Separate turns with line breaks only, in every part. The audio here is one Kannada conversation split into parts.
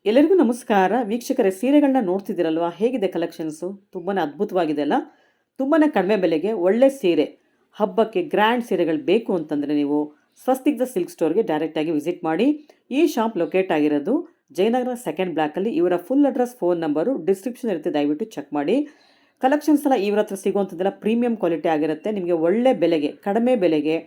ಎಲ್ಲರಿಗೂ ನಮಸ್ಕಾರ ವೀಕ್ಷಕರೇ, ಸೀರೆಗಳನ್ನ ನೋಡ್ತಿದ್ದೀರಲ್ವಾ? ಹೇಗಿದೆ ಕಲೆಕ್ಷನ್ಸು? ತುಂಬಾ ಅದ್ಭುತವಾಗಿದೆ ಅಲ್ಲ? ತುಂಬಾ ಕಡಿಮೆ ಬೆಲೆಗೆ ಒಳ್ಳೆ ಸೀರೆ, ಹಬ್ಬಕ್ಕೆ ಗ್ರ್ಯಾಂಡ್ ಸೀರೆಗಳು ಬೇಕು ಅಂತಂದರೆ ನೀವು ಸ್ವಸ್ತಿಕ್ ಸಿಲ್ಕ್ ಸ್ಟೋರ್ಗೆ ಡೈರೆಕ್ಟಾಗಿ ವಿಸಿಟ್ ಮಾಡಿ. ಈ ಶಾಪ್ ಲೊಕೇಟ್ ಆಗಿರೋದು ಜಯನಗರ ಸೆಕೆಂಡ್ ಬ್ಲಾಕಲ್ಲಿ. ಇವರ full address, phone number description ಇರುತ್ತೆ, ದಯವಿಟ್ಟು ಚೆಕ್ ಮಾಡಿ. ಕಲೆಕ್ಷನ್ಸ್ ಎಲ್ಲ ಇವರ ಹತ್ರ ಸಿಗುವಂಥದ್ದೆಲ್ಲ ಪ್ರೀಮಿಯಂ ಕ್ವಾಲಿಟಿ ಆಗಿರುತ್ತೆ. ನಿಮಗೆ ಒಳ್ಳೆ ಬೆಲೆಗೆ, ಕಡಿಮೆ ಬೆಲೆಗೆ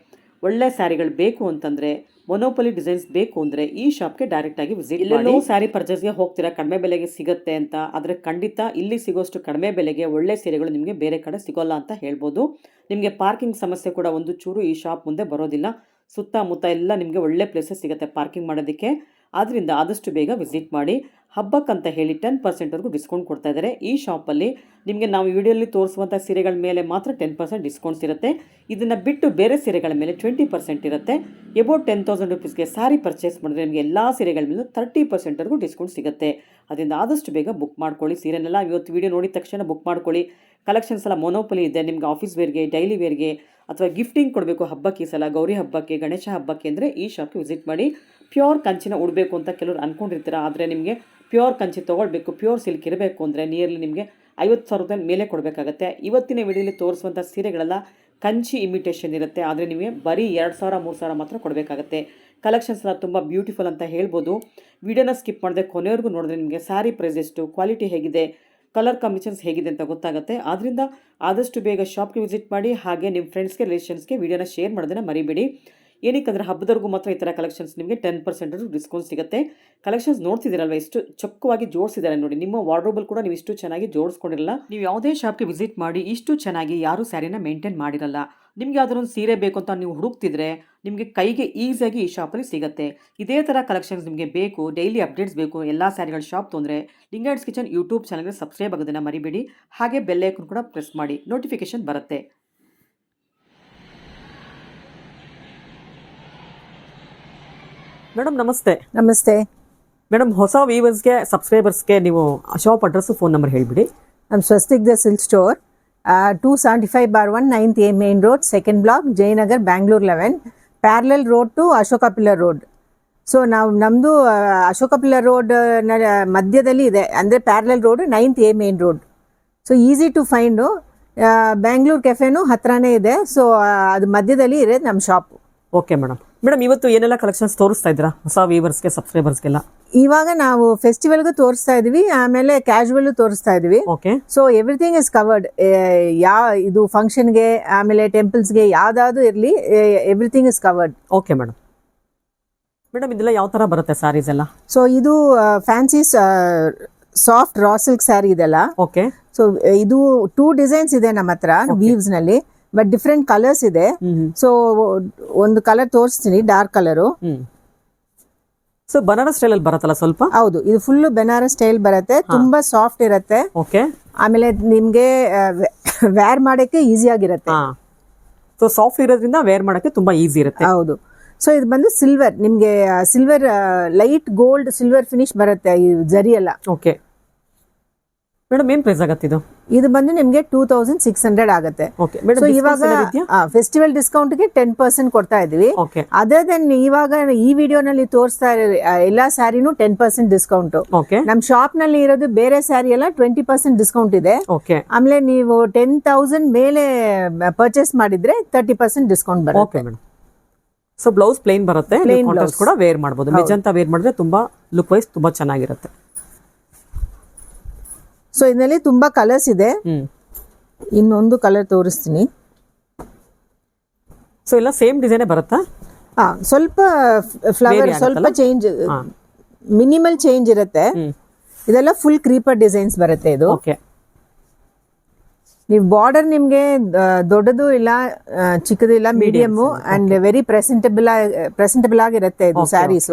ಒಳ್ಳೆ ಸ್ಯಾರಿಗಳು ಬೇಕು ಅಂತಂದರೆ, ಮೊನೋಪೊಲಿ ಡಿಸೈನ್ಸ್ ಬೇಕು ಅಂದರೆ ಈ ಶಾಪ್ಗೆ ಡೈರೆಕ್ಟಾಗಿ ವಿಸಿಟ್ ಮಾಡಿ. ಸ್ಯಾರಿ ಪರ್ಚೇಸ್ಗೆ ಹೋಗ್ತೀರಾ ಕಡಿಮೆ ಬೆಲೆಗೆ ಸಿಗುತ್ತೆ ಅಂತ, ಆದರೆ ಖಂಡಿತ ಇಲ್ಲಿ ಸಿಗೋಷ್ಟು ಕಡಿಮೆ ಬೆಲೆಗೆ ಒಳ್ಳೆ ಸೀರೆಗಳು ನಿಮಗೆ ಬೇರೆ ಕಡೆ ಸಿಗೋಲ್ಲ ಅಂತ ಹೇಳ್ಬೋದು. ನಿಮಗೆ ಪಾರ್ಕಿಂಗ್ ಸಮಸ್ಯೆ ಕೂಡ ಒಂದು ಚೂರು ಈ ಶಾಪ್ ಮುಂದೆ ಬರೋದಿಲ್ಲ. ಸುತ್ತಮುತ್ತ ಎಲ್ಲ ನಿಮಗೆ ಒಳ್ಳೆ ಪ್ಲೇಸಸ್ ಸಿಗುತ್ತೆ ಪಾರ್ಕಿಂಗ್ ಮಾಡೋದಕ್ಕೆ. ಆದ್ದರಿಂದ ಆದಷ್ಟು ಬೇಗ ವಿಸಿಟ್ ಮಾಡಿ. ಹಬ್ಬಕ್ಕಂತ ಹೇಳಿ 10% ಡಿಸ್ಕೌಂಟ್ ಕೊಡ್ತಾ ಇದ್ದಾರೆ ಈ ಶಾಪಲ್ಲಿ. ನಿಮಗೆ ನಾವು ವಿಡಿಯೋಲಿ ತೋರಿಸುವಂಥ ಸೀರೆಗಳ ಮೇಲೆ ಮಾತ್ರ 10% ಡಿಸ್ಕೌಂಟ್ಸ್ ಇರುತ್ತೆ. ಇದನ್ನು ಬಿಟ್ಟು ಬೇರೆ ಸೀರೆಗಳ ಮೇಲೆ 20% ಇರುತ್ತೆ. ಎಬೌಟ್ 10,000 ರುಪೀಸ್ಗೆ ಸ್ಯಾರಿ ಪರ್ಚೇಸ್ ಮಾಡಿದ್ರೆ ನಿಮಗೆ ಎಲ್ಲ ಸೀರೆಗಳ ಮೇಲೂ 30% ಡಿಸ್ಕೌಂಟ್ ಸಿಗುತ್ತೆ. ಅದರಿಂದ ಆದಷ್ಟು ಬೇಗ ಬುಕ್ ಮಾಡ್ಕೊಳ್ಳಿ. ಸೀರೆನೆಲ್ಲ ಇವತ್ತು ವಿಡಿಯೋ ನೋಡಿದ ತಕ್ಷಣ ಬುಕ್ ಮಾಡ್ಕೊಳ್ಳಿ. ಕಲೆಕ್ಷನ್ಸ್ ಎಲ್ಲ ಮೊನೋಪೊಲಿ ಇದೆ. ನಿಮಗೆ ಆಫೀಸ್ ವೇರ್ಗೆ, ಡೈಲಿ ವೇರ್ಗೆ ಅಥವಾ ಗಿಫ್ಟಿಂಗ್ ಕೊಡಬೇಕು ಹಬ್ಬಕ್ಕೆ, ಈ ಸಲ ಗೌರಿ ಹಬ್ಬಕ್ಕೆ, ಗಣೇಶ ಹಬ್ಬಕ್ಕೆ ಅಂದರೆ ಈ ಶಾಪ್ಗೆ ವಿಸಿಟ್ ಮಾಡಿ. ಪ್ಯೂರ್ ಕಂಚಿನ ಉಡಬೇಕು ಅಂತ ಕೆಲವರು ಅಂದ್ಕೊಂಡಿರ್ತೀರ, ಆದರೆ ನಿಮಗೆ ಪ್ಯೂರ್ ಕಂಚಿ ತೊಗೊಳ್ಬೇಕು, ಪ್ಯೂರ್ ಸಿಲ್ಕ್ ಇರಬೇಕು ಅಂದರೆ ನಿಯರ್ಲಿ ನಿಮಗೆ 50,000 ಮೇಲೆ ಕೊಡಬೇಕಾಗತ್ತೆ. ಇವತ್ತಿನ ವಿಡಿಯೋಲಿ ತೋರಿಸುವಂಥ ಸೀರೆಗಳೆಲ್ಲ ಕಂಚಿ ಇಮಿಟೇಷನ್ ಇರುತ್ತೆ, ಆದರೆ ನಿಮಗೆ ಬರೀ 2,000-3,000 ಮಾತ್ರ ಕೊಡಬೇಕಾಗತ್ತೆ. ಕಲೆಕ್ಷನ್ಸ್ ಎಲ್ಲ ತುಂಬ ಬ್ಯೂಟಿಫುಲ್ ಅಂತ ಹೇಳ್ಬೋದು. ವಿಡಿಯೋನ ಸ್ಕಿಪ್ ಮಾಡದೆ ಕೊನೆವರೆಗೂ ನೋಡಿದ್ರೆ ನಿಮಗೆ ಸ್ಯಾರಿ ಪ್ರೈಸ್ ಎಷ್ಟು, ಕ್ವಾಲಿಟಿ ಹೇಗಿದೆ, ಕಲರ್ ಕಾಂಬಿನೇಷನ್ಸ್ ಹೇಗಿದೆ ಅಂತ ಗೊತ್ತಾಗುತ್ತೆ. ಆದ್ದರಿಂದ ಆದಷ್ಟು ಬೇಗ ಶಾಪ್ಗೆ ವಿಸಿಟ್ ಮಾಡಿ. ಹಾಗೆ ನಿಮ್ಮ ಫ್ರೆಂಡ್ಸ್ಗೆ, ರಿಲೇಷನ್ಸ್ಗೆ ವಿಡಿಯೋನ ಶೇರ್ ಮಾಡೋದನ್ನು ಮರಿಬೇಡಿ. ಏನಕ್ಕಂದರೆ ಹಬ್ಬದವರೆಗೂ ಮಾತ್ರ ಈ ಥರ ಕಲೆಕ್ಷನ್ಸ್ ನಿಮಗೆ 10% ಡಿಸ್ಕೌಂಟ್ ಸಿಗುತ್ತೆ. ಕಲೆಕ್ಷನ್ಸ್ ನೋಡ್ತಿದ್ದೀರಲ್ವ, ಎಷ್ಟು ಚೊಕ್ಕವಾಗಿ ಜೋಡಿಸಿದ್ದಾರೆ ನೋಡಿ. ನಿಮ್ಮ ವಾರ್ಡ್ರೋಬಲ್ ಕೂಡ ನೀವು ಇಷ್ಟು ಚೆನ್ನಾಗಿ ಜೋಡಿಸ್ಕೊಂಡಿರಲ್ಲ. ನೀವು ಯಾವುದೇ ಶಾಪ್ಗೆ ವಿಸಿಟ್ ಮಾಡಿ ಇಷ್ಟು ಚೆನ್ನಾಗಿ ಯಾರೂ ಸ್ಯಾರಿನ ಮೇಂಟೈನ್ ಮಾಡಿರಲ್ಲ. ನಿಮ್ಗೆ ಯಾವ್ದಾದ್ರು ಒಂದು ಸೀರೆ ಬೇಕು ಅಂತ ನೀವು ಹುಡುಕ್ತಿದ್ರೆ ನಿಮಗೆ ಕೈಗೆ ಈಸಿಯಾಗಿ ಈ ಶಾಪಲ್ಲಿ ಸಿಗುತ್ತೆ. ಇದೇ ಥರ ಕಲೆಕ್ಷನ್ಸ್ ನಿಮಗೆ ಬೇಕು, ಡೈಲಿ ಅಪ್ಡೇಟ್ಸ್ ಬೇಕು, ಎಲ್ಲ ಸ್ಯಾರಿಗಳ ಶಾಪ್ ತೊಂದರೆ ಲಿಂಗಾಯಟ್ಸ್ ಕಿಚನ್ ಯೂಟ್ಯೂಬ್ ಚಾನಲ್ಗೆ ಸಬ್ಸ್ಕ್ರೈಬ್ ಆಗೋದನ್ನು ಮರಿಬೇಡಿ. ಹಾಗೆ ಬೆಲ್ ಐಕಾನ್ ಕೂಡ ಪ್ರೆಸ್ ಮಾಡಿ, ನೋಟಿಫಿಕೇಶನ್ ಬರುತ್ತೆ. ಮೇಡಮ್ ನಮಸ್ತೆ.
ನಮಸ್ತೆ
ಮೇಡಮ್, ಹೊಸ ವ್ಯೂವರ್ಸ್ಗೆ, ಸಬ್ಸ್ಕ್ರೈಬರ್ಸ್ಗೆ ನೀವು ಶಾಪ್ ಅಡ್ರೆಸ್, ಫೋನ್ ನಂಬರ್ ಹೇಳಿಬಿಡಿ.
ನಮ್ಮ Swastik silk store 275/1 9th A main road, second block, Jayanagar, Bangalore 11, parallel road to Ashoka pillar road. So ನಮ್ಮದು ಅಶೋಕ ಪಿಲ್ಲರ್ ರೋಡ್ ಮಧ್ಯದಲ್ಲಿ ಇದೆ, ಅಂದರೆ parallel road 9th A main road. So easy to ಫೈಂಡು. Bangalore ಕೆಫೆನೂ ಹತ್ರನೇ ಇದೆ. ಸೊ ಅದು ಮಧ್ಯದಲ್ಲಿ ಇದೆ ನಮ್ಮ ಶಾಪು.
Okay madam. ಮೇಡಮ್, ಇವತ್ತು ಏನೆಲ್ಲ ಕಲೆಕ್ಷನ್ಸ್ ತೋರಿಸ್ತಾ ಇದ್ದೀರಾ ಹೊಸ ವ್ಯೂವರ್ಸ್ಗೆ, ಸಬ್ಸ್ಕ್ರೈಬರ್ಸ್ಗೆಲ್ಲ?
ಇವಾಗ ನಾವು ಫೆಸ್ಟಿವಲ್ಗೂ ತೋರಿಸ್ತಾ ಇದೀವಿ, ಆಮೇಲೆ ಕ್ಯಾಶುವಲ್ ತೋರಿಸ್ತಾ ಇದೀವಿ.
Okay.
So everything is covered. ಇದು ಫಂಕ್ಷನ್ಗೆ, ಆಮೇಲೆ ಟೆಂಪಲ್ಸ್ಗೆ, ಯಾವ್ದಾದ್ರು ಇರಲಿ, everything is covered.
Okay madam. Madam, ಇದೆಲ್ಲ ಯಾವ ತರ ಬರುತ್ತೆ ಸ್ಯಾರೀಸ್ ಎಲ್ಲ?
ಸೊ ಇದು fancy soft raw silk sari ಇದೆಲ್ಲ.
ಓಕೆ.
ಸೊ ಇದು 2 ಡಿಸೈನ್ಸ್ ಇದೆ ನಮ್ಮ ಹತ್ರ ವೀವ್ಸ್ ನಲ್ಲಿ, ಬಟ್ ಡಿಫ್ರೆಂಟ್ ಕಲರ್ಸ್ ಇದೆ. ಸೊ ಒಂದು ಕಲರ್ ತೋರಿಸ್ತೀನಿ, dark colour.
So Banaras style ಅಲ್ಲಿ ಬರುತ್ತಲ್ಲ ಸ್ವಲ್ಪ?
ಹೌದು, ಇದು ಫುಲ್ ಬೆನಾರಸ್ ಸ್ಟೈಲ್ ಬರುತ್ತೆ, ತುಂಬಾ ಸಾಫ್ಟ್ ಇರುತ್ತೆ.
ಓಕೆ.
ಆಮೇಲೆ ನಿಮ್ಗೆ ವೇರ್ ಮಾಡಕ್ಕೆ ಈಸಿ ಆಗಿರುತ್ತೆ.
ಸೊ ಸಾಫ್ಟ್ ಇರೋದ್ರಿಂದ ವೇರ್ ಮಾಡಕ್ಕೆ ತುಂಬಾ ಈಸಿ ಇರುತ್ತೆ.
ಹೌದು. ಸೊ ಇದು ಬಂದು ಸಿಲ್ವರ್, ನಿಮ್ಗೆ silver light gold silver finish ಬರುತ್ತೆ ಈ ಜರಿ ಎಲ್ಲ.
ಓಕೆ ಮೇಡಮ್, ಏನ್ ಪ್ರೈಸ್ ಆಗತ್ತೆ ಇದು?
ಇದು ಬಂದು ನಿಮ್ಗೆ 2,600 ಆಗುತ್ತೆ. ಸೊ ಇವಾಗ ಫೆಸ್ಟಿವಲ್ ಡಿಸ್ಕೌಂಟ್ ಗೆ 10% ಕೊಡ್ತಾ ಇದೀವಿ. ಅದರ್ ದೆನ್ ಇವಾಗ ಈ ವಿಡಿಯೋನಲ್ಲಿ ತೋರಿಸ್ತಾ ಇರೋ ಎಲ್ಲಾ ಸ್ಯಾರಿನೂ 10% ಡಿಸ್ಕೌಂಟ್. ನಮ್ ಶಾಪ್ ನಲ್ಲಿ ಇರೋದು ಬೇರೆ ಸ್ಯಾರಿ ಎಲ್ಲ 20% ಡಿಸ್ಕೌಂಟ್ ಇದೆ. ಆಮೇಲೆ ನೀವು 10,000 ಮೇಲೆ ಪರ್ಚೇಸ್ ಮಾಡಿದ್ರೆ 30% ಡಿಸ್ಕೌಂಟ್ ಬರುತ್ತೆ.
ಸೊ ಬ್ಲೌಸ್ ಪ್ಲೇನ್ ಬರುತ್ತೆ, ಕೂಡ ವೇರ್ ಮಾಡಬಹುದು. ಮೆಜಂತಾ ವೇರ್ ಮಾಡಿದ್ರೆ ತುಂಬಾ ಲುಕ್ ವೈಸ್ ತುಂಬಾ ಚೆನ್ನಾಗಿರುತ್ತೆ.
ಸೊ ಇದರಲ್ಲಿ ತುಂಬಾ ಕಲರ್ಸ್ ಇದೆ. ಇನ್ನೊಂದು ಕಲರ್ ತೋರಿಸ್ತೀನಿ.
ಸೊ ಎಲ್ಲ ಸೇಮ್ ಡಿಸೈನ್ ಬರುತ್ತಾ?
ಸ್ವಲ್ಪ ಫ್ಲವರ್ ಸ್ವಲ್ಪ ಚೇಂಜ್, ಮಿನಿಮಲ್ ಚೇಂಜ್ ಇರುತ್ತೆ. ಇದೆಲ್ಲ ಫುಲ್ ಕ್ರೀಪರ್ ಡಿಸೈನ್ಸ್ ಬರುತ್ತೆ. ಇದು ನೀವು ಬಾರ್ಡರ್ ನಿಮ್ಗೆ ದೊಡ್ಡದು ಇಲ್ಲ, ಚಿಕ್ಕದು ಇಲ್ಲ, ಮೀಡಿಯಮ್ ಅಂಡ್ ವೆರಿ ಪ್ರೆಸೆಂಟಬಲ್ ಆಗಿರುತ್ತೆ ಇದು ಸ್ಯಾರೀಸ್.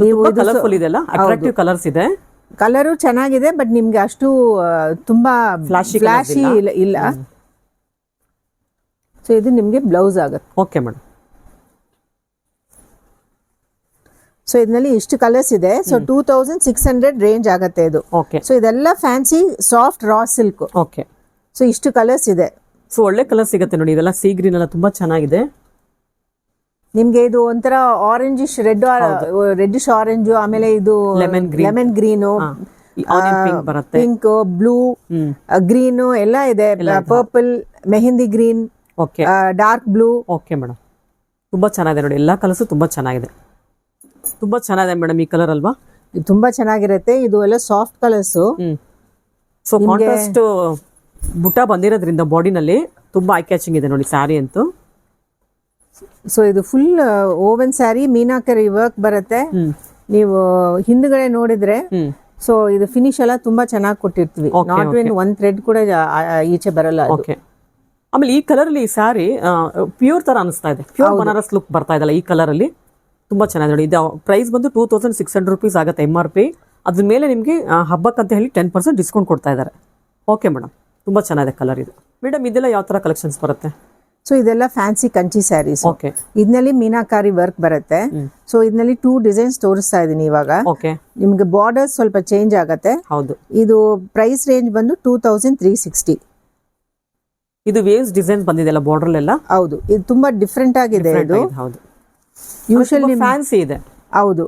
ನೀವು ಅಟ್ರಾಕ್ಟಿವ್ ಕಲರ್ಸ್ ಇದೆ,
ಕಲರು ಚೆನ್ನಾಗಿದೆ, ಬಟ್ ನಿಮ್ಗೆ ಅಷ್ಟು ತುಂಬಾ ಫ್ಲಾಶಿ ಇಲ್ಲ. ಸೊ ಇದು ನಿಮ್ಗೆ ಬ್ಲೌಸ್ ಆಗುತ್ತೆ.
Okay madam.
ಸೊ ಇದರಲ್ಲಿ ಇಷ್ಟು ಕಲರ್ಸ್ ಇದೆ. ಸೊ 2,600 ರೇಂಜ್ ಆಗುತ್ತೆ ಇದು. ಸೊ ಇದೆಲ್ಲ fancy soft raw silk.
Okay.
So ಇಷ್ಟು ಕಲರ್ಸ್ ಇದೆ.
ಸೊ ಒಳ್ಳೆ ಕಲರ್ ಸಿಗುತ್ತೆ ನೋಡಿ. ಇದೆಲ್ಲ ಸೀ ಗ್ರೀನ್ ಎಲ್ಲ ತುಂಬಾ ಚೆನ್ನಾಗಿದೆ.
ನಿಮ್ಗೆ ಇದು ಒಂಥರ ಆರೆಂಜಿಶ್ ರೆಡ್ಡಿಶ್ ಆರೆಂಜ್, ಆಮೇಲೆ ಇದು ಲೆಮನ್ ಗ್ರೀನು,
ಪಿಂಕ್ ಬರುತ್ತೆ,
ಪಿಂಕ್, ಬ್ಲೂ, ಗ್ರೀನ್ ಎಲ್ಲ ಇದೆ, purple, mehndi green,
okay
dark blue.
Okay madam, ತುಂಬಾ ಚೆನ್ನಾಗಿದೆ ನೋಡಿ, ಎಲ್ಲಾ ಕಲರ್ಸ್ ತುಂಬಾ ಚೆನ್ನಾಗಿದೆ, ತುಂಬಾ ಚೆನ್ನಾಗಿದೆ ಮೇಡಮ್ ಈ ಕಲರ್ ಅಲ್ವಾ?
ಇದು ತುಂಬಾ ಚೆನ್ನಾಗಿರುತ್ತೆ. ಇದು ಎಲ್ಲ ಸಾಫ್ಟ್ ಕಲರ್ಸ್.
ಸೊ ಕಾಂಟ್ರಾಸ್ಟ್ ಬುಟ್ಟ ಬಂದಿರೋದ್ರಿಂದ ಬಾಡಿನಲ್ಲಿ ತುಂಬಾ ಐ ಕ್ಯಾಚಿಂಗ್ ಇದೆ ನೋಡಿ ಸ್ಯಾರಿ ಅಂತೂ.
ಸೊ ಇದು full oven sari, meenakari work ಬರುತ್ತೆ. ನೀವು ಹಿಂದ್ಗಡೆ ನೋಡಿದ್ರೆ ಸೊ ಇದು ಫಿನಿಶ್ ಎಲ್ಲ ತುಂಬಾ ಚೆನ್ನಾಗಿ ಕೊಟ್ಟಿರ್ತೀವಿ. ನಾಟ್ ಇನ್ ಒಂದ್ ಥ್ರೆಡ್ ಕೂಡ ಈಚೆ ಬರಲ್ಲ.
ಓಕೆ, ಆಮೇಲೆ ಈ ಕಲರ್ ಅಲ್ಲಿ ಈ ಸ್ಯಾರಿ ಪ್ಯೂರ್ ತರ ಅನಿಸ್ತಾ ಇದೆ, ಪ್ಯೂರ್ ಬನಾರಸ್ ಲುಕ್ ಬರ್ತಾ ಇದಲ್ಲ ಈ ಕಲರ್ ಅಲ್ಲಿ. ತುಂಬಾ ಚೆನ್ನಾಗಿದೆ ನೋಡಿ. ಇದು ಪ್ರೈಸ್ ಬಂದು 2600 ರೂಪೀಸ್ ಆಗುತ್ತೆ MRP. ಅದ್ರ ಮೇಲೆ ನಿಮಗೆ ಹಬ್ಬಕ್ಕಂತ ಹೇಳಿ 10% ಡಿಸ್ಕೌಂಟ್ ಕೊಡ್ತಾ ಇದ್ದಾರೆ. ಓಕೆ ಮೇಡಮ್, ತುಂಬಾ ಚೆನ್ನಾಗಿದೆ ಕಲರ್ ಇದು. ಮೇಡಮ್ ಇದೆಲ್ಲ ಯಾವ ತರ ಕಲೆಕ್ಷನ್ಸ್ ಬರುತ್ತೆ?
ಸೊ ಇದೆಲ್ಲ ಫ್ಯಾನ್ಸಿ ಕಂಚಿ ಸ್ಯಾರೀಸ್.
ಓಕೆ,
ಇದರಲ್ಲಿ ಮೀನಾಕಾರಿ ವರ್ಕ್ ಬರುತ್ತೆ. ಸೊ ಇದರಲ್ಲಿ 2 ಡಿಸೈನ್ಸ್ ತೋರಿಸ್ತಾ ಇದೀನಿ ಇವಾಗ.
ಓಕೆ,
ನಿಮ್ಗೆ ಬಾರ್ಡರ್ಸ್ ಸ್ವಲ್ಪ ಚೇಂಜ್ ಆಗುತ್ತೆ.
ಹೌದು.
ಇದು ಪ್ರೈಸ್ ರೇಂಜ್ ಬಂದು 2360.
ಇದು ವೇವ್ಸ್ ಡಿಸೈನ್ ಬಂದಿದೆಲ್ಲ ಬಾರ್ಡರ್ ಎಲ್ಲ.
ಹೌದು, ಇದು ತುಂಬಾ ಡಿಫ್ರೆಂಟ್ ಆಗಿದೆ. ಇದು
ಹೌದು,
ಯೂಶಲಿ
ಫ್ಯಾನ್ಸಿ ಇದೆ.
ಹೌದು,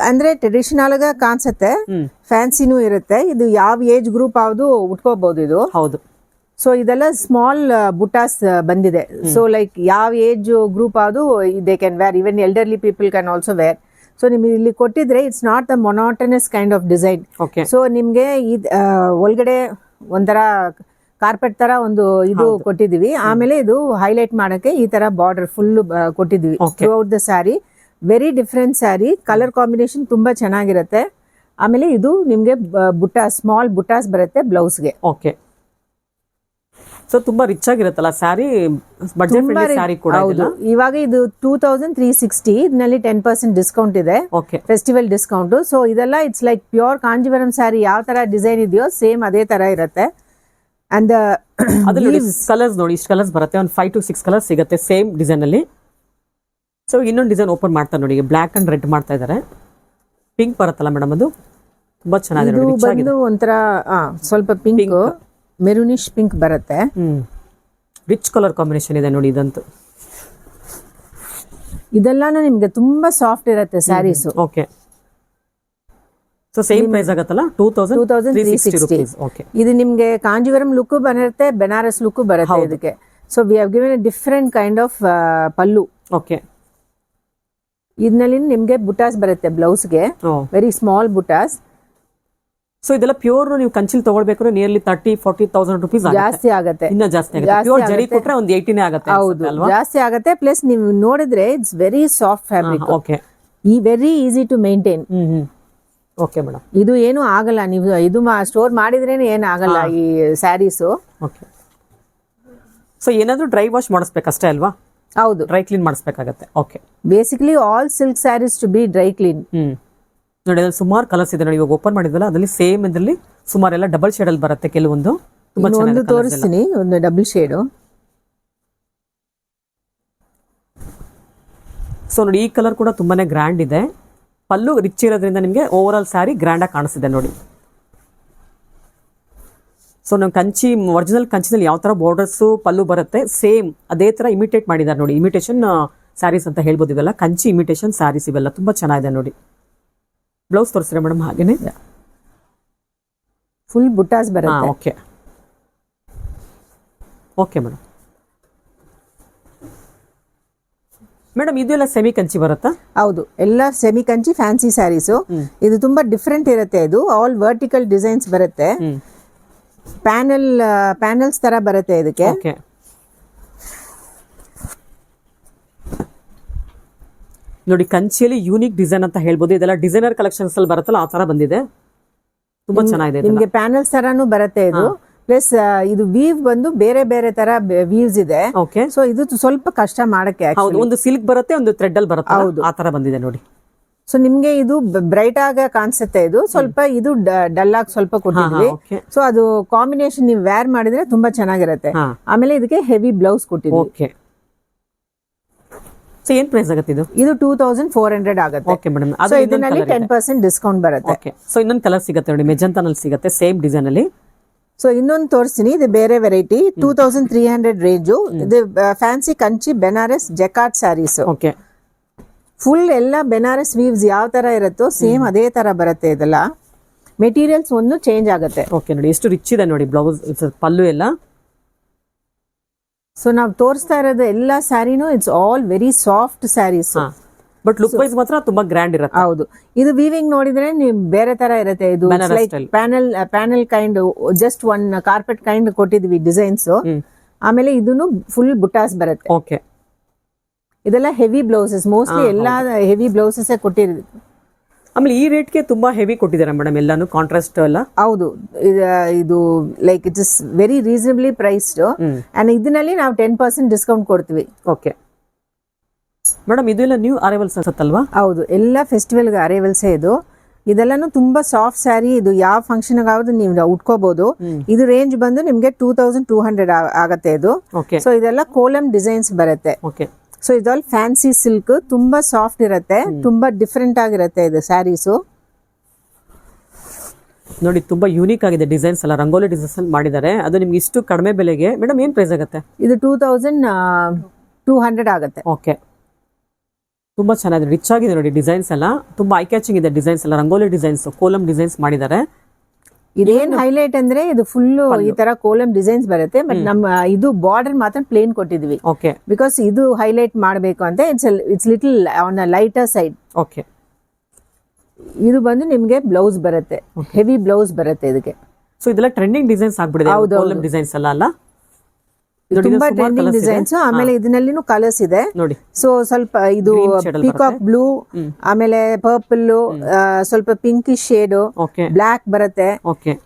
ಅಂದ್ರೆ ಟ್ರೆಡಿಷನಲ್ ಆಗ ಕಾಣಿಸುತ್ತೆ, ಫ್ಯಾನ್ಸಿನೂ ಇರುತ್ತೆ. ಇದು ಯಾವ ಏಜ್ ಗ್ರೂಪ್ ಯಾವ್ದು ಉಟ್ಕೋಬಹುದು ಇದು.
ಹೌದು.
ಸೊ ಇದೆಲ್ಲ ಸ್ಮಾಲ್ ಬುಟಾಸ್ ಬಂದಿದೆ. ಸೊ ಲೈಕ್ ಯಾವ ಏಜ್ ಗ್ರೂಪ್ ಯಾವ್ದು they can wear, even elderly people can also wear. So ನಿಮ್ಗೆ ಇಲ್ಲಿ ಕೊಟ್ಟಿದ್ರೆ it's not a monotonous kind of design. So ನಿಮ್ಗೆ ಒಳಗಡೆ ಒಂಥರ ಕಾರ್ಪೆಟ್ ತರ ಒಂದು ಇದು ಕೊಟ್ಟಿದೀವಿ. ಆಮೇಲೆ ಇದು ಹೈಲೈಟ್ ಮಾಡಕ್ಕೆ ಈ ತರ ಬಾರ್ಡರ್ ಫುಲ್ ಕೊಟ್ಟಿದೀವಿ throughout the sari. Very different sari, colour combination ತುಂಬಾ ಚೆನ್ನಾಗಿರುತ್ತೆ. ಆಮೇಲೆ ಇದು ನಿಮ್ಗೆ ಸ್ಮಾಲ್ ಬುಟಾಸ್ ಬರುತ್ತೆ ಬ್ಲೌಸ್ಗೆ.
ಓಕೆ, ಸೊ ತುಂಬಾ ರಿಚ್ ಆಗಿರುತ್ತಲ್ಲ ಸ್ಯಾರಿ, ಬಡ್ಜೆಟ್ ಫ್ರೆಂಡ್ಲಿ ಸ್ಯಾರಿ ಕೂಡ.
ಹೌದು, ಇವಾಗ ಇದು 2360, ಇದರಲ್ಲಿ 10% ಡಿಸ್ಕೌಂಟ್ ಇದೆ, ಫೆಸ್ಟಿವಲ್ ಡಿಸ್ಕೌಂಟ್. ಸೊ ಇದೆಲ್ಲ it's like pure Kanjeevaram sari ಯಾವ ತರ ಡಿಸೈನ್ ಇದೆಯೋ ಸೇಮ್ ಅದೇ ತರ ಇರುತ್ತೆ. ಅಂಡ್
ಕಲರ್ಸ್ ನೋಡಿ, ಇಷ್ಟು ಕಲರ್ಸ್ ಬರುತ್ತೆ, ಒಂದು 5 to 6 ಕಲರ್ಸ್ ಸಿಗುತ್ತೆ ಸೇಮ್ ಡಿಸೈನ್ ಅಲ್ಲಿ. ಸೊ ಇನ್ನೊಂದು ಡಿಸೈನ್ ಓಪನ್ ಮಾಡ್ತಾರೆ ನೋಡಿ, ಬ್ಲಾಕ್ ಅಂಡ್ ರೆಡ್ ಮಾಡ್ತಾ ಇದ್ದಾರೆ. ಪಿಂಕ್ ಬರುತ್ತಲ್ಲ ಮೇಡಮ್, ಅದು ತುಂಬಾ ಚೆನ್ನಾಗಿದೆ.
ಒಂಥರ ಸ್ವಲ್ಪ ಪಿಂಕ್, ಮೆರೂನಿಶ್ ಪಿಂಕ್ ಬರುತ್ತೆ.
ರಿಚ್ ಕಲರ್ ಕಾಂಬಿನೇಷನ್ ಇದೆ ನೋಡಿ ಇದಂತೂ.
ಇದೆಲ್ಲಾನು ನಿಮ್ಗೆ ತುಂಬಾ ಸಾಫ್ಟ್ ಇರುತ್ತೆ sarees.
Okay, so same price ಆಗುತ್ತಲ್ಲ 2360. ಓಕೆ,
ಇದು ನಿಮ್ಗೆ ಕಾಂಜೀವರಂ ಲುಕ್ ಬರುತ್ತೆ, ಬೆನಾರಸ್ ಲುಕ್ ಬರುತ್ತೆ ಇದಕ್ಕೆ. So we have given A different kind of pallu.
Okay,
ಇದರಲ್ಲಿ ನಿಮ್ಗೆ ಬುಟಾಸ್ ಬರುತ್ತೆ ಬ್ಲೌಸ್ಗೆ, ವೆರಿ ಸ್ಮಾಲ್ ಬುಟಾಸ್.
ಸೊ ಇದೆಲ್ಲ ಪ್ಯೂರ್ ನೀವು ಕಂಚಿಲ್ ತಗೊಳ್ಬೇಕಾದ್ರೆ ನಿಯರ್ಲಿ 30,000-40,000 ರೂಪೀಸ್
ಜಾಸ್ತಿ ಆಗುತ್ತೆ.
ಇನ್ನ ಜಾಸ್ತಿ ಆಗುತ್ತೆ. ಪ್ಯೂರ್ ಜರಿ ಕೊಟ್ರೆ ಒಂದು 80 ಆಗುತ್ತೆ.
ಹೌದು, ಜಾಸ್ತಿ ಆಗುತ್ತೆ. ಪ್ಲಸ್ ನೀವು ನೋಡಿದ್ರೆ it's very soft fabric.
Okay,
very easy to maintain.
Okay madam,
ಇದು ಏನು ಆಗಲ್ಲ, ನೀವು ಇದು ಸ್ಟೋರ್ ಮಾಡಿದ್ರೇನೆ ಏನು ಆಗಲ್ಲ ಈ ಸ್ಯಾರೀಸ್.
ಓಕೆ, ಸೊ ಏನಾದ್ರೂ ಡ್ರೈ ವಾಶ್ ಮಾಡಿಸ್ಬೇಕಷ್ಟೇ ಅಲ್ವಾ?
ಹೌದು,
ಡ್ರೈ ಕ್ಲೀನ್ ಮಾಡಿಸ್ಬೇಕಾಗತ್ತೆ. Okay,
basically all silk saris to be dry clean.
ನೋಡಿ ಅದ್ರಲ್ಲಿ ಸುಮಾರು ಕಲರ್ಸ್ ಇದೆ ನೋಡಿ, ಇವಾಗ ಓಪನ್ ಮಾಡಿದ್ವಲ್ಲ ಅದರಲ್ಲಿ ಸೇಮ್ ಇದರಲ್ಲಿ ಸುಮಾರು ಎಲ್ಲ ಡಬಲ್ ಶೇಡ್ ಅಲ್ಲಿ ಬರುತ್ತೆ ಕೆಲವೊಂದು.
ಒಂದು ತೋರಿಸ್ತೀನಿ, ಒಂದು ಡಬಲ್ ಶೇಡ್.
ಸೊ ನೋಡಿ ಈ ಕಲರ್ ಕೂಡ ತುಂಬಾನೇ ಗ್ರ್ಯಾಂಡ್ ಇದೆ, ಪಲ್ಲು ರಿಚ್ ಇರೋದ್ರಿಂದ ನಿಮಗೆ ಓವರ್ ಆಲ್ ಸ್ಯಾರಿ ಗ್ರ್ಯಾಂಡ್ ಆಗಿ ಕಾಣಿಸ್ತಿದೆ ನೋಡಿ. ಸೊ ನಾವು ಕಂಚಿ ಒರಿಜಿನಲ್ ಕಂಚಿನಲ್ಲಿ ಯಾವ ತರ ಬಾರ್ಡರ್ಸ್ ಪಲ್ಲು ಬರುತ್ತೆ ಸೇಮ್ ಅದೇ ತರ ಇಮಿಟೇಟ್ ಮಾಡಿದ್ದಾರೆ ನೋಡಿ. ಇಮಿಟೇಷನ್ ಸ್ಯಾರೀಸ್ ಅಂತ ಹೇಳ್ಬೋದು, ಇವೆಲ್ಲ ಕಂಚಿ ಇಮಿಟೇಷನ್ ಸ್ಯಾರೀಸ್, ಇವೆಲ್ಲ ತುಂಬಾ ಚೆನ್ನಾಗಿದೆ ನೋಡಿ. ಬ್ಲೌಸ್ ತೋರಿಸ್ತೀರಾ ಮೇಡಮ್? ಹಾಗೇನೆ
ಫುಲ್ ಬುಟಾಸ್ ಬರುತ್ತೆ.
Okay, okay madam. ಮೇಡಮ್ ಇದೆಲ್ಲ ಸೆಮಿ ಕಂಚಿ ಬರುತ್ತಾ?
ಹೌದು, ಎಲ್ಲ ಸೆಮಿ ಕಂಚಿ ಫ್ಯಾನ್ಸಿ ಸ್ಯಾರೀಸು. ಇದು ತುಂಬಾ ಡಿಫ್ರೆಂಟ್ ಇರುತ್ತೆ. ಇದು ಆಲ್ ವರ್ಟಿಕಲ್ ಡಿಸೈನ್ಸ್ ಬರುತ್ತೆ, ಪ್ಯಾನಲ್ಸ್ ತರ ಬರುತ್ತೆ ಇದಕ್ಕೆ.
ನೋಡಿ ಕಂಚಿಯಲ್ಲಿ ಯೂನಿಕ್ ಡಿಸೈನ್ ಅಂತ ಹೇಳ್ಬೋದು. ಇದೆಲ್ಲ ಡಿಸೈನರ್ ಕಲೆಕ್ಷನ್ಸ್ ಅಲ್ಲಿ ಬರುತ್ತಲ್ಲ ಆ ತರ ಬಂದಿದೆ, ತುಂಬಾ ಚೆನ್ನಾಗಿದೆ.
ನಿಮ್ಗೆ ಪ್ಯಾನಲ್ಸ್ ತರಾನು ಬರುತ್ತೆ ಇದು. ಪ್ಲಸ್ ಇದು ವೀವ್ ಬಂದು ಬೇರೆ ಬೇರೆ ತರ ವೀವ್ಸ್ ಇದೆ.
ಓಕೆ,
ಸೊ ಇದು ಸ್ವಲ್ಪ ಕಷ್ಟ ಮಾಡಕ್ಕೆ.
ಒಂದು ಸಿಲ್ಕ್ ಬರುತ್ತೆ, ಒಂದು ಥ್ರೆಡ್ ಅಲ್ಲಿ ಬರುತ್ತೆ. ಹೌದು, ಆ ತರ ಬಂದಿದೆ ನೋಡಿ.
ಸೊ ನಿಮ್ಗೆ ಇದು ಬ್ರೈಟ್ ಆಗ ಕಾಣಿಸುತ್ತೆ. ಇದು ಸ್ವಲ್ಪ ಇದು ಡಲ್ ಆಗಿ ಸ್ವಲ್ಪ ಕೊಟ್ಟಿದ್ವಿ. ಸೊ ಅದು ಕಾಂಬಿನೇಷನ್ ನೀವು ವೇರ್ ಮಾಡಿದ್ರೆ ತುಂಬಾ ಚೆನ್ನಾಗಿರುತ್ತೆ. ಆಮೇಲೆ ಇದಕ್ಕೆ ಹೆವಿ ಬ್ಲೌಸ್ ಕೊಟ್ಟಿದ್ವಿ.
ಓಕೆ, ಸೊ ಏನ್ ಪ್ರೈಸ್ ಆಗುತ್ತೆ ಇದು?
ಇದು 2400 ಆಗುತ್ತೆ.
ಓಕೆ ಮೇಡಮ್,
ಸೊ ಇದರಲ್ಲಿ 10% ಡಿಸ್ಕೌಂಟ್ ಬರುತ್ತೆ.
ಓಕೆ, ಸೊ ಇನ್ನೊಂದು ಕಲರ್ ಸಿಗುತ್ತೆ ನೋಡಿ, ಮೆಜಂತಾನಲ್ಲಿ ಸಿಗುತ್ತೆ ಸೇಮ್ ಡಿಸೈನ್ ಅಲ್ಲಿ.
ಸೊ ಇನ್ನೊಂದು ತೋರಿಸ್ತೀನಿ, ಇದು ಬೇರೆ ವೆರೈಟಿ. 2300 ರೇಂಜು. ಇದು fancy Kanchi Banaras jacquard saris.
Okay,
full ಎಲ್ಲ ಬೆನಾರಸ್ ವೀವ್ಸ್ ಯಾವ ತರ ಇರುತ್ತೋ ಸೇಮ್ ಅದೇ ತರ ಬರುತ್ತೆ ಇದೆಲ್ಲ. ಮೆಟೀರಿಯಲ್ಸ್ ಒಂದು ಚೇಂಜ್ ಆಗುತ್ತೆ.
ಓಕೆ ನೋಡಿ ಎಷ್ಟು ರಿಚ್ ಇದೆ ನೋಡಿ ಬ್ಲೌಸ್ ಪಲ್ಲು ಎಲ್ಲ.
ಸೊ ನಾವು ತೋರಿಸ್ತಾ ಇರೋದು ಎಲ್ಲ ಸ್ಯಾರಿನೂ it's all very soft saris.
But look wise ಮಾತ್ರ ತುಂಬಾ ಗ್ರ್ಯಾಂಡ್ ಇರುತ್ತೆ.
ಹೌದು, ಇದು ವೀವಿಂಗ್ ನೋಡಿದ್ರೆ ನೀವು ಬೇರೆ ತರ ಇರುತ್ತೆ. ಇದು panel kind, just one carpet kind ಕೊಟ್ಟಿದ್ವಿ ಡಿಸೈನ್ಸ್. ಆಮೇಲೆ ಇದನ್ನು ಫುಲ್ ಬುಟಾಸ್ ಬರುತ್ತೆ.
ಓಕೆ,
ಇದೆಲ್ಲ ಹೆವಿ ಬ್ಲೌಸಸ್, ಮೋಸ್ಟ್ಲಿ ಎಲ್ಲಾ ಹೆವಿ ಬ್ಲೌಸಸ್ ಕೊಟ್ಟಿರೋದು.
ಆಮೇಲೆ ಈ ರೇಟ್ಗೆ ತುಂಬಾ ಹೆವಿ ಕೊಟ್ಟಿದ್ದಾರೆ ಮೇಡಮ್ ಎಲ್ಲಾನು ಕಾಂಟ್ರಾಸ್ಟ್ ಎಲ್ಲ.
ಹೌದು, ಇದು like it is very reasonably priced. And ಇದರಲ್ಲಿ ನಾವು 10% ಡಿಸ್ಕೌಂಟ್ ಕೊಡ್ತೀವಿ.
ಓಕೆ ಮೇಡಮ್, ಇದೆಲ್ಲ ನ್ಯೂ ಅರೈವಲ್ಸ್ ಅನ್ಸುತ್ತಲ್ವಾ?
ಹೌದು, ಎಲ್ಲ ಫೆಸ್ಟಿವಲ್ಗೆ ಅರೈವಲ್ಸ್ ಇದು. ಇದೆಲ್ಲಾನು ತುಂಬಾ ಸಾಫ್ಟ್ ಸ್ಯಾರಿ. ಇದು ಯಾವ ಫಂಕ್ಷನ್ ಆಗೋದು ನೀವು ಉಟ್ಕೋಬಹುದು. ಇದು ರೇಂಜ್ ಬಂದು ನಿಮ್ಗೆ 2200 ಆಗತ್ತೆ ಇದು. ಸೊ ಇದೆಲ್ಲ ಕೋಲಮ್ ಡಿಸೈನ್ಸ್ ಬರುತ್ತೆ. ಸೊ ಇದೆಲ್ಲ ಫ್ಯಾನ್ಸಿ ಸಿಲ್ಕ್, ತುಂಬಾ ಸಾಫ್ಟ್ ಇರುತ್ತೆ, ತುಂಬಾ ಡಿಫ್ರೆಂಟ್ ಆಗಿರುತ್ತೆ ಇದು ಸ್ಯಾರೀಸು.
ನೋಡಿ ತುಂಬಾ ಯೂನಿಕ್ ಆಗಿದೆ ಡಿಸೈನ್ಸ್ ಎಲ್ಲ, ರಂಗೋಲಿ ಡಿಸೈನ್ಸ್ ಮಾಡಿದ್ದಾರೆ. ಅದು ನಿಮ್ಗೆ ಇಷ್ಟು ಕಡಿಮೆ ಬೆಲೆಗೆ ಮೇಡಮ್ ಏನ್ ಪ್ರೈಸ್ ಆಗುತ್ತೆ?
ಇದು 2200 ಆಗುತ್ತೆ.
ಓಕೆ, ತುಂಬಾ ಚೆನ್ನಾಗಿದೆ, ರಿಚ್ ಆಗಿದೆ ನೋಡಿ ಡಿಸೈನ್ಸ್ ಎಲ್ಲ, ತುಂಬಾ ಐ ಕ್ಯಾಚಿಂಗ್ ಇದೆ ಡಿಸೈನ್ಸ್ ಎಲ್ಲ. ರಂಗೋಲಿ ಡಿಸೈನ್ಸ್, ಕೋಲಮ್ ಡಿಸೈನ್ಸ್ ಮಾಡಿದ್ದಾರೆ.
ಇದೇನ್ ಹೈಲೈಟ್ ಅಂದ್ರೆ ಇದು ಫುಲ್ ಈ ತರ ಕೋಲಮ್ ಡಿಸೈನ್ಸ್ ಬರುತ್ತೆ. ಬಟ್ ನಮ್ಮ ಇದು ಬಾರ್ಡರ್ ಮಾತ್ರ ಪ್ಲೇನ್ ಕೊಟ್ಟಿದ್ವಿ.
ಓಕೆ,
ಬಿಕಾಸ್ ಇದು ಹೈಲೈಟ್ ಮಾಡಬೇಕು ಅಂತ. It's little on a lighter side.
Okay,
ಇದು ಬಂದು ನಿಮ್ಗೆ ಬ್ಲೌಸ್ ಬರುತ್ತೆ, ಹೆವಿ ಬ್ಲೌಸ್ ಬರುತ್ತೆ ಇದಕ್ಕೆ.
ಸೊ ಇದೆಲ್ಲ ಟ್ರೆಂಡಿಂಗ್ ಡಿಸೈನ್ಸ್ ಆಗ್ಬಿಡಿದೆ, ಕೋಲಮ್ ಡಿಸೈನ್ಸ್ ಎಲ್ಲ ಅಲ್ಲ?
ತುಂಬಾ ಟ್ರೆಂಡಿಂಗ್ ಡಿಸೈನ್ಸ್. ಆಮೇಲೆ ಇದನ್ನಲ್ಲಿನೂ ಕಲರ್ಸ್ ಇದೆ
ನೋಡಿ.
ಸೊ ಸ್ವಲ್ಪ ಇದು ಪಿಕಾಕ್ ಬ್ಲೂ, ಆಮೇಲೆ ಪರ್ಪಲ್, ಸ್ವಲ್ಪ ಪಿಂಕಿಶ್ ಶೇಡ್, ಬ್ಲಾಕ್ ಬರುತ್ತೆ.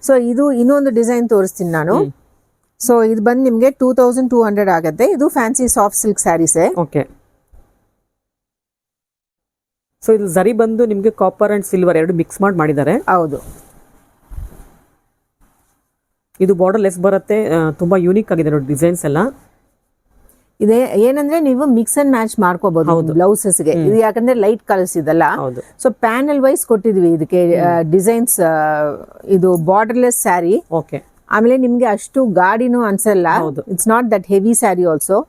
ಸೊ ಇದು ಇನ್ನೊಂದು ಡಿಸೈನ್ ತೋರಿಸ್ತೀನಿ ನಾನು. ಸೊ ಇದು ಬಂದು ನಿಮ್ಗೆ 2200 ಆಗುತ್ತೆ. ಇದು fancy soft silk sarees.
Okay, so ಇದು ಜರಿ ಬಂದು ನಿಮ್ಗೆ ಕಾಪರ್ ಅಂಡ್ ಸಿಲ್ವರ್ ಎರಡು ಮಿಕ್ಸ್ ಮಾಡಿದ್ದಾರೆ.
ಹೌದು,
ಇದು ಬಾರ್ಡರ್ ಲೆಸ್ ಬರುತ್ತೆ, ತುಂಬಾ ಯೂನಿಕ್ ಆಗಿದೆ ನೋಡಿ ಡಿಸೈನ್ಸ್ ಎಲ್ಲ.
ಇದೆ ಏನಂದ್ರೆ ನೀವು ಮಿಕ್ಸ್ ಅಂಡ್ ಮ್ಯಾಚ್ ಮಾಡ್ಕೋಬಹುದು ಬ್ಲೌಸಸ್ ಗೆ. ಇದು ಯಾಕಂದ್ರೆ ಲೈಟ್ ಕಲರ್ಸ್ ಇದಲ್ಲ. ಸೊ ಪ್ಯಾನಲ್ ವೈಸ್ ಕೊಟ್ಟಿದ್ವಿ ಇದಕ್ಕೆ ಡಿಸೈನ್ಸ್. ಇದು ಬಾರ್ಡರ್ಲೆಸ್ ಸ್ಯಾರಿ.
ಓಕೆ,
ಆಮೇಲೆ ನಿಮ್ಗೆ ಅಷ್ಟು ಗಾಡಿನೂ ಅನ್ಸಲ್ಲ. It's not that heavy sari also.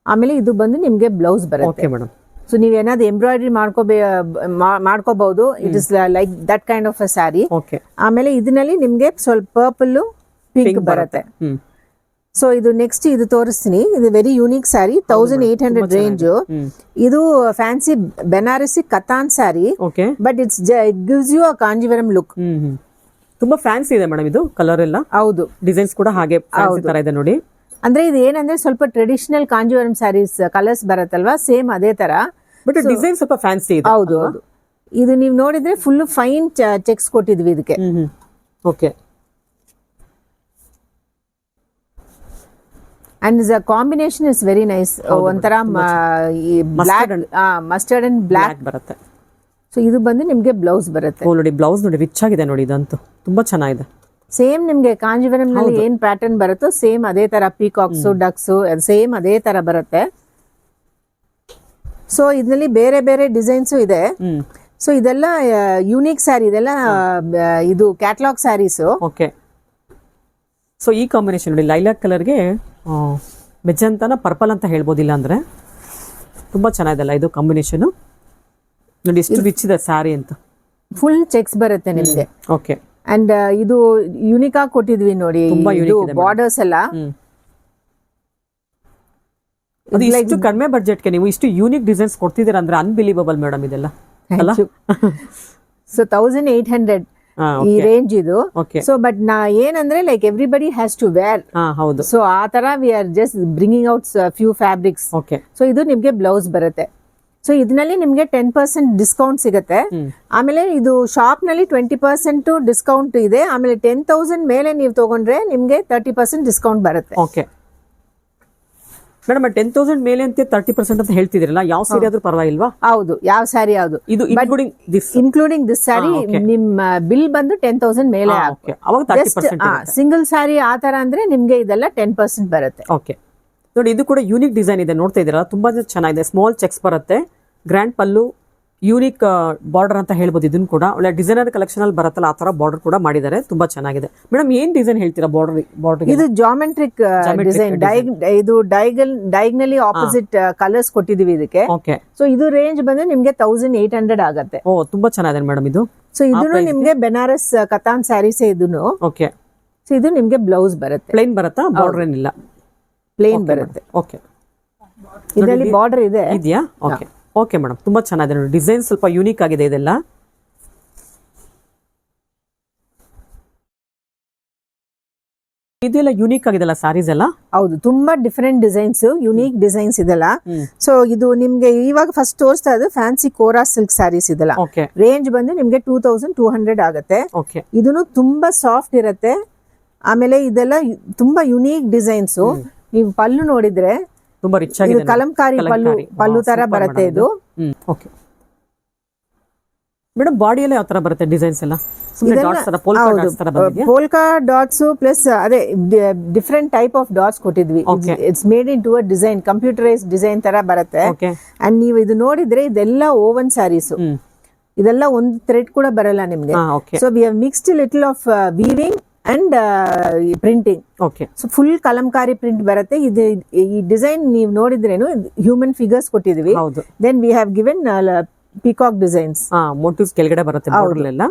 ಆಮೇಲೆ ಇದು ಬಂದು ನಿಮ್ಗೆ ಬ್ಲೌಸ್ ಬರುತ್ತೆ. ಸೊ ನೀವ್ ಏನಾದ್ರು ಎಂಬ್ರಾಯ್ಡ್ರಿ ಮಾಡ್ಕೋಬಹುದು. It is like that kind of a sari. ಆಮೇಲೆ ಇದರಲ್ಲಿ ನಿಮ್ಗೆ ಸ್ವಲ್ಪ ಪರ್ಪಲ್, ಪಿಂಕ್ ಬರುತ್ತೆ. ಸೊ ಇದು ನೆಕ್ಸ್ಟ್ ಇದು ತೋರಿಸ್ತೀನಿ. ಇದು ವೆರಿ ಯೂನಿಕ್ ಸ್ಯಾರಿ, 1800 ರೇಂಜ್. ಇದು fancy Banarasi katan sari. But it gives you a Kanjeevaram look.
ತುಂಬಾ ಫ್ಯಾನ್ಸಿ ಇದೆ ಮೇಡಮ್ ಇದು ಕಲರ್ ಎಲ್ಲ.
ಹೌದು,
ಡಿಸೈನ್ಸ್ ಕೂಡ ಹಾಗೆ ತರ ಇದೆ ನೋಡಿ.
ಅಂದ್ರೆ ಇದು ಏನಂದ್ರೆ ಸ್ವಲ್ಪ ಟ್ರೆಡಿಷನಲ್ ಕಾಂಜೀವರಂ ಸ್ಯಾರೀಸ್ ಕಲರ್ಸ್ ಬರುತ್ತಲ್ವಾ, ಸೇಮ್ ಅದೇ ತರ.
ಬಟ್ ಡಿಸೈನ್ ಸ್ವಲ್ಪ ಫ್ಯಾನ್ಸಿ ಇದೆ.
ಹೌದು, ಇದು ನೀವು ನೋಡಿದ್ರೆ ಫುಲ್ ಫೈನ್ ಚೆಕ್ಸ್ ಕೊಟ್ಟಿದ್ವಿ ಇದಕ್ಕೆ.
Okay,
and the combination is very nice. ಒಂಥರ ಬ್ಲಾಕ್, ಮಸ್ಟರ್ಡ್ ಅಂಡ್ ಬ್ಲಾಕ್
ಬರುತ್ತೆ.
ಸೊ ಇದು ಬಂದು ನಿಮ್ಗೆ ಬ್ಲೌಸ್ ಬರುತ್ತೆ.
ನೋಡಿ ಬ್ಲೌಸ್ ನೋಡಿ ರಿಚ್ ಆಗಿದೆ ನೋಡಿ, ಇದಂತೂ ತುಂಬಾ ಚೆನ್ನಾಗಿದೆ.
ಸೇಮ್ ನಿಮ್ಗೆ ಕಾಂಜೀವರಂ ನಲ್ಲಿ ಏನ್ ಪ್ಯಾಟರ್ನ್ ಬರುತ್ತೋ ಸೇಮ್ ಅದೇ ತರ, ಪೀಕಾಕ್ಸ್, ಡಕ್ಸ್ ಸೇಮ್ ಅದೇ ತರ ಬರುತ್ತೆ. ಸೊ ಇದರಲ್ಲಿ ಬೇರೆ ಬೇರೆ ಡಿಸೈನ್ಸ್ ಇದೆ. ಸೊ ಇದೆಲ್ಲ ಯೂನಿಕ್ ಸ್ಯಾರಿ, ಇದೆಲ್ಲ ಇದು ಕ್ಯಾಟಲಾಗ್ ಸ್ಯಾರೀಸ್.
ಓಕೆ, ಸೊ ಈ ಕಾಂಬಿನೇಷನ್ ನೋಡಿ, ಲೈಲಾಕ್ ಕಲರ್ಗೆ ಮೆಜಂತಾನ ಪರ್ಪಲ್ ಅಂತ ಹೇಳ್ಬೋದಿಲ್ಲ ಅಂದ್ರೆ ತುಂಬಾ ಚೆನ್ನಾಗಿದೆಲ್ಲ ಇದು ಕಾಂಬಿನೇಷನ್. ನೋಡಿ ಎಷ್ಟು ರಿಚ್ ಇದೆ ಸ್ಯಾರಿ ಅಂತ.
ಫುಲ್ ಚೆಕ್ಸ್ ಬರುತ್ತೆ ನಿಮ್ಗೆ.
ಓಕೆ,
ಅಂಡ್ ಇದು ಯೂನಿಕ್ ಆಗಿ ಕೊಟ್ಟಿದ್ವಿ ನೋಡಿ, ಬಾರ್ಡರ್ಸ್ ಎಲ್ಲ.
ಅದು ಇಷ್ಟು ಕಡಿಮೆ ಬಜೆಟ್ಗೆ ನೀವು ಇಷ್ಟು ಯೂನಿಕ್ ಡಿಸೈನ್ಸ್ ಕೊಡ್ತಿದ್ದೀರಾ ಅಂದ್ರೆ ಅನ್ಬಿಲೀವಬಲ್ ಮೇಡಮ್ ಇದೆಲ್ಲ.
ಸೊ 1800 ಈ ರೇಂಜ್ ಇದು. ಸೊ ಬಟ್ ಏನಂದ್ರೆ like everybody has to wear. So ಆ ತರ we are just bringing out few fabrics. So ಇದು ನಿಮ್ಗೆ ಬ್ಲೌಸ್ ಬರುತ್ತೆ. ಸೊ ಇದರಲ್ಲಿ ನಿಮ್ಗೆ 10% ಡಿಸ್ಕೌಂಟ್ ಸಿಗುತ್ತೆ. ಆಮೇಲೆ ಇದು ಶಾಪ್ ನಲ್ಲಿ 20% ಡಿಸ್ಕೌಂಟ್ ಇದೆ. ಆಮೇಲೆ 10,000 ಮೇಲೆ ನೀವು ತಗೊಂಡ್ರೆ ನಿಮ್ಗೆ 30% ಡಿಸ್ಕೌಂಟ್ ಬರುತ್ತೆ.
ಓಕೆ ಮೇಡಮ್, 10,000 ಮೇಲೆ ಅಂತ 30% ಅಂತ ಹೇಳ್ತಿದ್ರಲ್ಲ, ಯಾವ ಸ್ಯಾರಿ ಆದ್ರೂ ಪರವಾಗಿಲ್ವಾ?
ಹೌದು, ಯಾವ ಸ್ಯಾರಿ ಯಾವುದು
ಇದು
ಇನ್ಕ್ಲೂಡಿಂಗ್ ದಿಸ್ ಸ್ಯಾರಿ ನಿಮ್ಮ ಬಿಲ್ ಬಂದು 10,000 ಮೇಲೆ. ಸಿಂಗಲ್ ಸ್ಯಾರಿ ಆ ತರ ಅಂದ್ರೆ ನಿಮ್ಗೆ ಇದೆಲ್ಲ 10% ಬರುತ್ತೆ.
ಓಕೆ ನೋಡಿ, ಇದು ಕೂಡ ಯೂನಿಕ್ ಡಿಸೈನ್ ಇದೆ, ನೋಡ್ತಾ ಇದ್ದೀರಾ, ತುಂಬಾ ಚೆನ್ನಾಗಿದೆ. ಸ್ಮಾಲ್ ಚೆಕ್ಸ್ ಬರುತ್ತೆ, ಗ್ರ್ಯಾಂಡ್ ಪಲ್ಲು, ಯೂನಿಕ್ ಬಾರ್ಡರ್ ಅಂತ ಹೇಳ್ಬೋದು. ಇದನ್ನು ಕೂಡ ಒಳ್ಳೆ ಡಿಸೈನರ್ ಕಲೆಕ್ಷನ್ ಅಲ್ಲಿ ಬರುತ್ತಲ್ಲ ಆ ತರ ಬಾರ್ಡರ್ ಕೂಡ ಮಾಡಿದ್ದಾರೆ, ತುಂಬಾ ಚೆನ್ನಾಗಿದೆ. ಮೇಡಮ್ ಏನ್ ಡಿಸೈನ್ ಹೇಳ್ತೀರಾ ಬಾರ್ಡರ್?
ಇದು ಜಾಮೆಟ್ರಿಕ್ ಡಿಸೈನ್, ಇದು ಡೈಗ್ನಲಿ ಆಪೋಸಿಟ್ ಕಲರ್ಸ್ ಕೊಟ್ಟಿದೀವಿ ಇದಕ್ಕೆ.
ಓಕೆ.
ಸೊ ಇದು ರೇಂಜ್ ಬಂದ್ರೆ ನಿಮ್ಗೆ 1800 ಆಗತ್ತೆ.
ಓ ತುಂಬಾ ಚೆನ್ನಾಗಿದೆ ಮೇಡಮ್ ಇದು.
ಸೊ ಇದನ್ನು ನಿಮ್ಗೆ ಬೆನಾರಸ್ ಕತಾನ್ ಸ್ಯಾರೀಸ್ ಇದನ್ನು.
ಓಕೆ.
ಸೊ ಇದು ನಿಮ್ಗೆ ಬ್ಲೌಸ್ ಬರುತ್ತೆ.
ಪ್ಲೇನ್ ಬರುತ್ತಾ? ಬಾರ್ಡರ್ ಏನಿಲ್ಲ,
ಪ್ಲೇನ್ ಬರುತ್ತೆ.
ಓಕೆ.
ಇದರಲ್ಲಿ ಬಾರ್ಡರ್ ಇದೆ
ಇದೆಯಾ? ಓಕೆ ಓಕೆ ಮೇಡಮ್, ತುಂಬಾ ಚೆನ್ನಾಗಿದೆ ನೋಡಿ. ಡಿಸೈನ್ ಸ್ವಲ್ಪ ಯೂನಿಕ್ ಆಗಿದೆ ಇದೆಲ್ಲ. ಇದೆಲ್ಲ ಯೂನಿಕ್ ಆಗಿದೆಲ್ಲ ಸ್ಯಾರೀಸ್ ಎಲ್ಲ.
ಹೌದು, ತುಂಬಾ ಡಿಫರೆಂಟ್ ಡಿಸೈನ್ಸ್, ಯುನೀಕ್ ಡಿಸೈನ್ಸ್ ಇದೆಲ್ಲ. ಸೊ ಇದು ನಿಮ್ಗೆ ಇವಾಗ ಫಸ್ಟ್ ತೋರಿಸ್ತಾ ಇದ್ದು ಫ್ಯಾನ್ಸಿ ಕೋರಾ ಸಿಲ್ಕ್ ಸ್ಯಾರೀಸ್ ಇದೆಲ್ಲ.
ಓಕೆ.
ರೇಂಜ್ ಬಂದು ನಿಮ್ಗೆ 2200 ಆಗುತ್ತೆ.
ಓಕೆ.
ಇದನ್ನು ತುಂಬಾ ಸಾಫ್ಟ್ ಇರುತ್ತೆ. ಆಮೇಲೆ ಇದೆಲ್ಲ ತುಂಬಾ ಯುನೀಕ್ ಡಿಸೈನ್ಸ್. ನೀವು ಪಲ್ಲು ನೋಡಿದ್ರೆ
ತುಂಬಾ ರಿಚ್
ಇದು
ಆಗಿದೆ.
ಕಲಂಕಾರಿ ಪಲ್ಲು ತರ ಬರುತ್ತೆ ಇದು.
ಓಕೆ ಮೇಡಮ್, ಬಾಡಿಯಲ್ಲಿ ಯಾವ ತರ ಬರುತ್ತೆ ಡಿಸೈನ್ಸ್ ಎಲ್ಲ?
ಪೋಲ್ಕಾ ಡಾಟ್ಸ್ ಪ್ಲಸ್ ಅದೇ ಡಿಫರೆಂಟ್ ಟೈಪ್ ಆಫ್ ಡಾಟ್ಸ್ ಕೊಟ್ಟಿದ್ವಿ. It's made into a design, computerise design ತರ ಬರುತ್ತೆ. ಅಂಡ್ ನೀವು ಇದು ನೋಡಿದ್ರೆ ಇದೆಲ್ಲ ಓವನ್ ಸ್ಯಾರೀಸ್. ಇದೆಲ್ಲ ಒಂದು ಥ್ರೆಡ್ ಕೂಡ ಬರಲ್ಲ ನಿಮ್ಗೆ. So we have mixed little of weaving and printing.
Okay.
So full kalamkari print ಬರುತ್ತೆ. ಇದು ಈ ಡಿಸೈನ್ ನೀವು ನೋಡಿದ್ರೇನು ಹ್ಯೂಮನ್ ಫಿಗರ್ಸ್ ಕೊಟ್ಟಿದ್ವಿ. Then we have given peacock designs,
motifs ಕೆಳಗಡೆ ಬರುತ್ತೆ ಬಾರ್ಡರ್ ಎಲ್ಲ.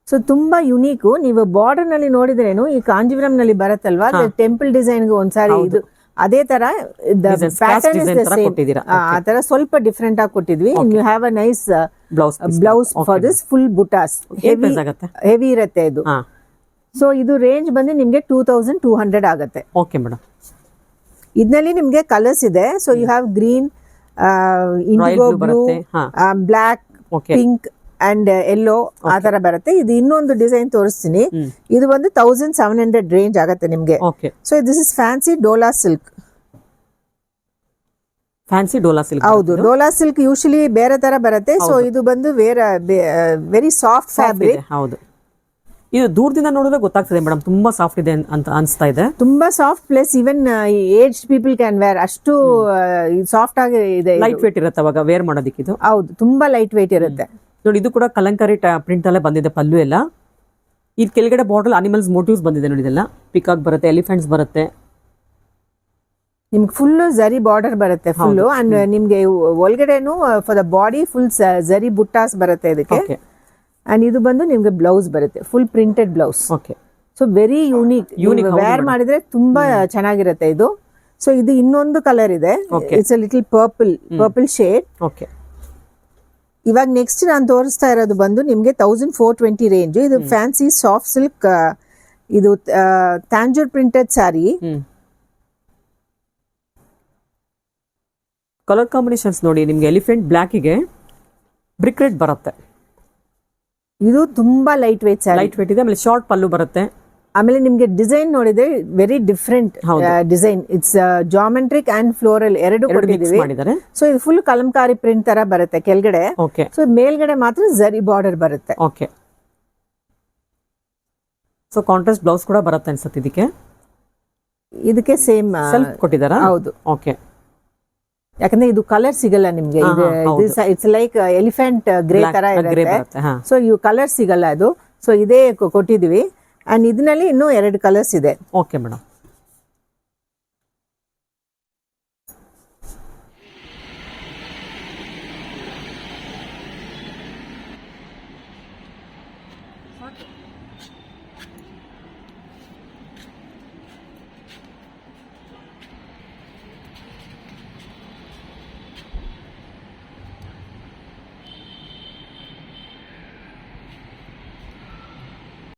ಸೊ ತುಂಬಾ ಯುನೀಕ್. ನೀವು ಬಾರ್ಡರ್ ನಲ್ಲಿ ನೋಡಿದ್ರೇನು ಈ ಕಾಂಜೀವರಂ ನಲ್ಲಿ ಬರುತ್ತಲ್ವಾ ಟೆಂಪಲ್ ಡಿಸೈನ್ ಒಂದ್ಸಾರಿ ಇದು ಅದೇ ತರ ಆ ತರ ಸ್ವಲ್ಪ ಡಿಫ್ರೆಂಟ್ ಆಗಿ ಕೊಟ್ಟಿದ್ವಿ. You have a nice blouse for this full butas. Heavy ಇರುತ್ತೆ ಇದು. ಸೊ ಇದು ರೇಂಜ್ ಬಂದು ನಿಮ್ಗೆ 2200 ಆಗುತ್ತೆ.
Okay madam.
ಇದರಲ್ಲಿ ನಿಮ್ಗೆ ಕಲರ್ಸ್ ಇದೆ. So you have green, indigo blue, black, pink and yellow ಆ ತರ ಬರುತ್ತೆ. ಇದು ಇನ್ನೊಂದು ಡಿಸೈನ್ ತೋರಿಸ್ತೀನಿ. ಇದು ಒಂದು 1700 ರೇಂಜ್ ಆಗುತ್ತೆ ನಿಮ್ಗೆ. So this is fancy Dhola silk.
Fancy Dhola silk.
ಹೌದು, ಡೋಲಾ ಸಿಲ್ಕ್ ಯೂಶಲಿ ಬೇರೆ ತರ ಬರುತ್ತೆ. ಸೊ ಇದು ಬಂದು ವೆರಿ ಸಾಫ್ಟ್ ಫ್ಯಾಬ್ರಿಕ್.
ಹೌದು, ಇದು ದೂರದಿಂದ ನೋಡಿದ್ರೆ ಗೊತ್ತಾಗ್ತದೆ ಮೇಡಮ್, ತುಂಬಾ ಸಾಫ್ಟ್ ಇದೆ ಅಂತ ಅನ್ಸ್ತಾ ಇದೆ.
ತುಂಬಾ soft plus even age people can wear. ಅಷ್ಟು ಸಾಫ್ಟ್ ಆಗಿ ಇದೆ.
ಲೈಟ್ ವೇಟ್ ಇರುತ್ತೆ ಅವಾಗ ವೇರ್ ಮಾಡೋದಕ್ಕೆ ಇದು.
ಹೌದು, ತುಂಬಾ ಲೈಟ್ ವೇಟ್ ಇರುತ್ತೆ
ನೋಡಿ. ಇದು ಕೂಡ ಕಲಂಕಾರಿ ಪ್ರಿಂಟ್ ಅಲ್ಲೇ ಬಂದಿದೆ ಪಲ್ಲು ಎಲ್ಲ. ಇದು ಕೆಳಗಡೆ ಬಾರ್ಡರ್ ಅನಿಮಲ್ಸ್ ಮೋಟಿವ್ಸ್ ಬಂದಿದೆ ನೋಡಿ. ಇದೆಲ್ಲ ಪಿಕಾಕ್ ಬರುತ್ತೆ, ಎಲಿಫೆಂಟ್ಸ್ ಬರುತ್ತೆ.
ನಿಮ್ಗೆ ಫುಲ್ ಜರಿ ಬಾರ್ಡರ್ ಬರುತ್ತೆ ಫುಲ್. ಅಂಡ್ ನಿಮ್ಗೆ ಒಳಗಡೆನು ಫಾರ್ ದ ಬಾಡಿ ಫುಲ್ ಜರಿ ಬುಟ್ಟಾಸ್ ಬರುತ್ತೆ ಇದಕ್ಕೆ. ಅಂಡ್ ಇದು ಬಂದು ನಿಮ್ಗೆ ಬ್ಲೌಸ್ ಬರುತ್ತೆ, full printed blouse.
Okay.
So very unique. Wear ಮಾಡಿದ್ರೆ ತುಂಬಾ ಚೆನ್ನಾಗಿರುತ್ತೆ ಇದು. ಸೊ ಇದು ಇನ್ನೊಂದು ಕಲರ್ ಇದೆ. It's a little purple shade.
Okay.
ಇವಾಗ ನೆಕ್ಸ್ಟ್ ನಾನು ತೋರಿಸ್ತಾ ಇರೋದು ಬಂದು ನಿಮ್ಗೆ 1420 ರೇಂಜ್. ಇದು ಫ್ಯಾನ್ಸಿ ಸಾಫ್ಟ್ ಸಿಲ್ಕ್. ಇದು Tanjore printed sari.
Colour combinations ನೋಡಿ ನಿಮ್ಗೆ ಎಲಿಫೆಂಟ್ ಬ್ಲಾಕಿಗೆ ಬ್ರಿಕ್ ರೆಡ್ ಬರುತ್ತೆ.
ಇದು ತುಂಬಾ light weight sari.
Light weight ಇದೆ. ಆಮೇಲೆ ಶಾರ್ಟ್ ಪಲ್ಲು ಬರುತ್ತೆ.
ಆಮೇಲೆ ನಿಮ್ಗೆ ಡಿಸೈನ್ ನೋಡಿದ್ರೆ very different design. It's geometric and floral ಎರಡು ಕೊಟ್ಟಿದ್ದೀವಿ. ಸೊ ಇದು ಫುಲ್ ಕಲಂಕಾರಿ ಪ್ರಿಂಟ್ ತರ ಬರುತ್ತೆ ಕೆಳಗಡೆ. ಸೊ ಮೇಲ್ಗಡೆ ಮಾತ್ರ ಜರಿ ಬಾರ್ಡರ್ ಬರುತ್ತೆ.
ಓಕೆ. ಸೊ ಕಾಂಟ್ರಾಸ್ಟ್ ಬ್ಲೌಸ್ ಕೂಡ ಬರುತ್ತೆ ಅನ್ಸುತ್ತೆ
ಇದಕ್ಕೆ ಸೇಮ್
ಸೆಲ್ಫ್ ಕೊಟ್ಟಿದ್ದಾರಾ?
ಹೌದು.
ಓಕೆ.
ಯಾಕಂದ್ರೆ ಇದು ಕಲರ್ ಸಿಗಲ್ಲ ನಿಮ್ಗೆ. ಇಟ್ಸ್ ಲೈಕ್ ಎಲಿಫೆಂಟ್ ಗ್ರೇ ತರ ಇರುತ್ತೆ. ಸೊ ಇವು ಕಲರ್ ಸಿಗಲ್ಲ ಅದು. ಸೊ ಇದೇ ಕೊಟ್ಟಿದೀವಿ. ಅಂಡ್ ಇದರಲ್ಲಿ ಇನ್ನೂ 2 ಕಲರ್ಸ್ ಇದೆ.
Okay madam.